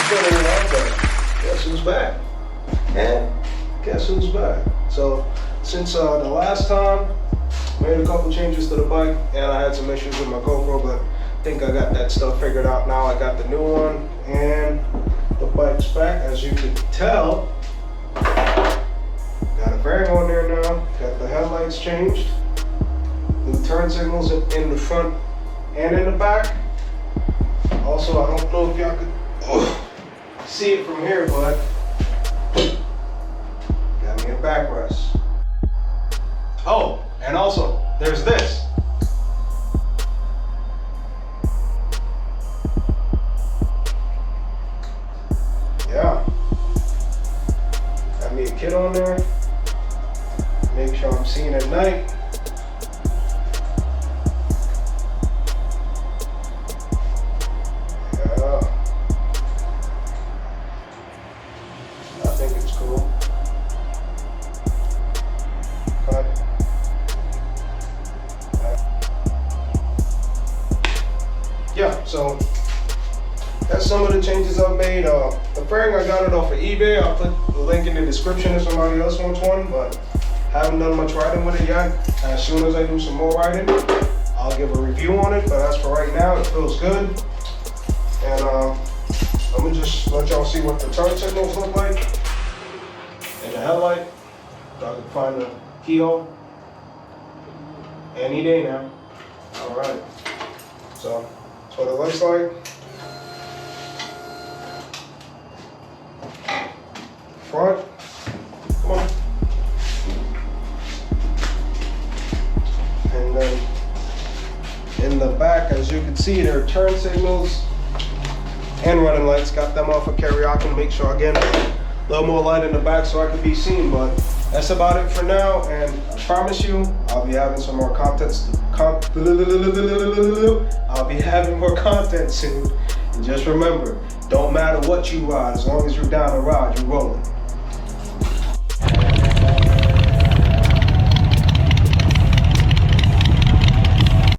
been a while, but guess who's back? And guess who's back? So since the last time, made a couple changes to the bike, and I had some issues with my GoPro, but I think I got that stuff figured out now. I got the new one, and the bike's back. As you can tell, got a fairing on there now, got the headlights changed, new turn signals in the front and in the back. Also, I don't know if y'all could see it from here, but got me a backrest. Oh, and also, there's this. Yeah. Got me a kit on there. Make sure I'm seeing at night. Yeah. I think it's cool. Cut. Yeah, so that's some of the changes I've made. The fairing, I got it off of eBay. I'll put the link in the description if somebody else wants one, but haven't done much riding with it yet. As soon as I do some more riding, I'll give a review on it, but as for right now, it feels good. And I'm gonna just let y'all see what the turn signals look like and the headlight. I can find the keyhole any day now. All right, so that's what it looks like. Front, come on. And then in the back, as you can see, there are turn signals and running lights. Got them off of Karaoke. Make sure I get a little more light in the back so I can be seen, but that's about it for now. And I promise you, I'll be having some more content. I'll be having more content soon. And just remember, don't matter what you ride, as long as you're down to ride, you're rolling.